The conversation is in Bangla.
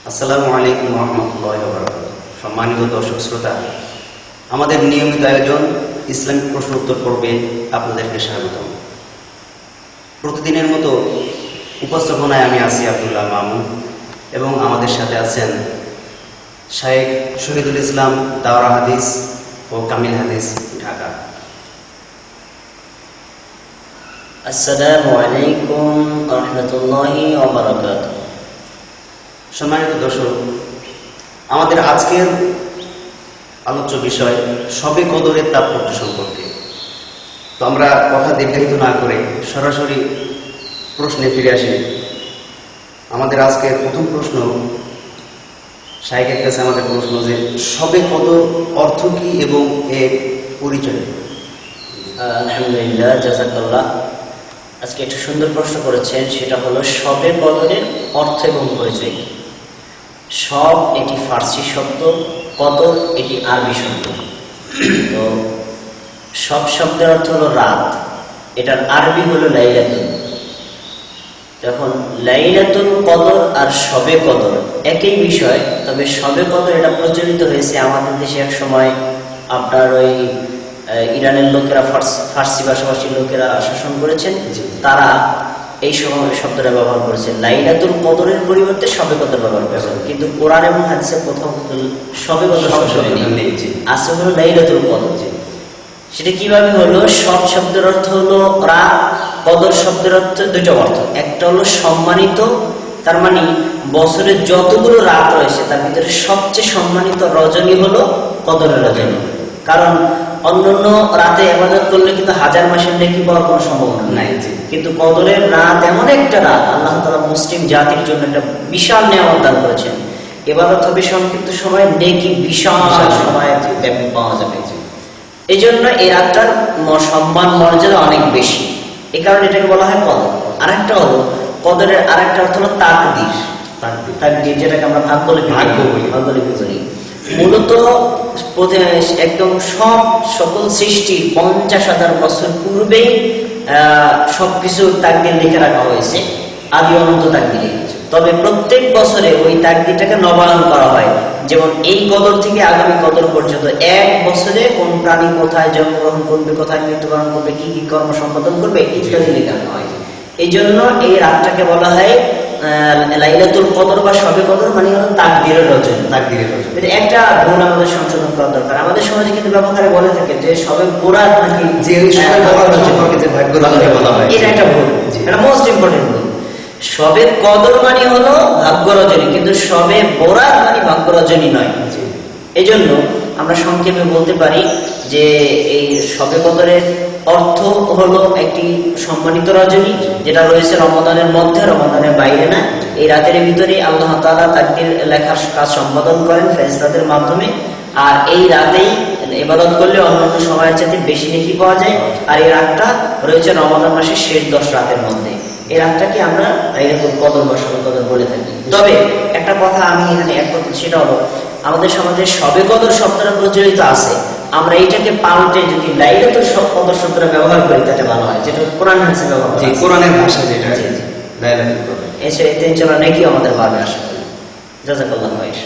আসসালামু আলাইকুম ওয়া রাহমাতুল্লাহি ওয়া বারাকাতুহু। সম্মানিত দর্শক শ্রোতা, আমাদের নিয়মিত আয়োজন ইসলামিক প্রশ্ন উত্তর পর্বে আপনাদেরকে স্বাগতম। প্রতিদিনের মতো উপস্থাপনায় আমি আছি আব্দুল্লাহ মামুন এবং আমাদের সাথে আছেন শাইখ শহীদুল ইসলাম, দাওরা হাদিস ও কামিল হাদিস, ঢাকা। আসসালামু আলাইকুম ওয়া রাহমাতুল্লাহি ওয়া বারাকাতুহু। সম্মানিত দর্শক, আমাদের আজকের আলোচ্য বিষয় শবে কদরের তাৎপর্য সম্পর্কে। তো আমরা কথা দীর্ঘায়িত না করে সরাসরি প্রশ্নে ফিরে আসি। আমাদের আজকের প্রথম প্রশ্ন, শাইখের কাছে আমাদের প্রশ্ন যে শবে কদর অর্থ কি এবং এর পরিচয়? আলহামদুলিল্লাহ, জাযাকাল্লাহ। আজকে একটা সুন্দর প্রশ্ন করেছেন, সেটা হলো শবে কদরের অর্থ এবং পরিচয় কি। শব এটি ফার্সি শব্দ, কদর এটি আরবি শব্দ। তো শব শব্দের অর্থ হলো রাত, এটার আরবি হলো লাইলাতুল। যখন লাইলাতুল কদর আর শবে কদর একই বিষয়, তবে শবে কদর এটা প্রচলিত হয়েছে আমাদের দেশে এক সময়। আপনার ওই ইরানের লোকেরা, ফার্সি ভাষাভাষীর লোকেরা শাসন করেছেন, তারা এই সময় শব্দটা ব্যবহার করেছেন। লাইলাতুল কদরের পরিবর্তে শবে কদর ব্যবহার করেছেন, কিন্তু কোরআন এবং হাদিসে প্রথম শবে কদর আছে হলো লাইলাতুল কদর। সেটা কিভাবে হলো? সব শব্দের অর্থ হলো রাত, কদর শব্দের অর্থ দুটো অর্থ। একটা হলো সম্মানিত, তার মানে বছরের যতগুলো রাত রয়েছে তার ভিতরে সবচেয়ে সম্মানিত রজনী হলো কদরের রজনী। কারণ অন্যান্য রাতে ইবাদত করলে কিন্তু হাজার মাসের নেকি পাওয়ার কোনো সম্ভাবনা নাই, কিন্তু কদরের রাত এমন একটা রাত, আল্লাহ তাআলা মুসলিম জাতির জন্য একটা বিশাল নিয়ামত দান করেছেন। ইবাদত হবে সংক্ষিপ্ত সময়, নেকি বিশাল সময় ব্যাপী পাওয়া যাবে। এই জন্য এই রাতটার সম্মান মর্যাদা অনেক বেশি, এই কারণে এটাকে বলা হয় কদর। আরেকটা হলো কদরের আরেকটা অর্থ হলো তাকদীর। তাকদীর যেটাকে আমরা ভাগ্যলিপি করি। মূলত একদম সকল সৃষ্টি 50,000 বছর পূর্বেই সবকিছু তাকদীর লিখে রাখা হয়েছে, আদি অনন্ত তাকদীরে। তবে প্রত্যেক বছরে ওই তাকদীরটাকে নবায়ন করা হয়। যেমন এই কদর থেকে আগামী কদর পর্যন্ত এক বছরে কোন প্রাণী কোথায় জন্মগ্রহণ করবে, কোথায় মৃত্যুবরণ করবে, কি কি কর্ম সম্পাদন করবে ইত্যাদি লেখানো হয়। এই জন্য এই রাতটাকে বলা হয় লাইলাতুল কদর বা শবে কদর, মানে হলো তাকদীরের রজনী। একটা ভুল আমাদের সংশোধন করা দরকার। আমাদের সমাজে কিন্তু ব্যবহারে বলে থাকে যে শবে বরাত নাকি যে ভাগ্য বলা হয়, এটা একটা ভুল, এটা মোস্ট ইম্পর্টেন্ট ভুল। শবে কদর মানে হলো ভাগ্য রজনী, কিন্তু শবে বরাত মানে ভাগ্য রজনী নয়। এই জন্য আমরা সংক্ষেপে বলতে পারি যে এই শবে কদরের অর্থ হলো একটি সম্মানিত রজনী, যেটা রয়েছে রমাদানের মধ্যে, রমাদানের বাইরে না। এই রাতের ভিতরে আল্লাহ তাআলা তাকদীর লেখার কাজ সম্পাদন করেন ফেরেশতাদের মাধ্যমে। আর এই রাতেই ইবাদত করলে অন্যান্য সময়ের চাইতে বেশি নেকি পাওয়া যায়। আর এই রাতটা রয়েছে রমাদান মাসের শেষ 10 রাতের মধ্যে। এই রাতটাকে আমরা লাইলাতুল কদর বা শবে কদর বলে থাকি। তবে একটা কথা আমি এখানে এক করতে, সেটা হলো আমাদের সমাজে শবে কদর শব্দটা প্রচলিত আছে, আমরা এইটাকে পাল্টে যদি লাইলাতুল কদর শব্দটা ব্যবহার করি তাতে ভালো হয়, যেটা কোরআন হাদিসে ব্যবহার করা, কোরআনের ভাষা যেটা লাইলাতুল কদর। এসে এতে চলা নাকি আমাদের ভাবে আশা করি। জাযাকাল্লাহু খাইর।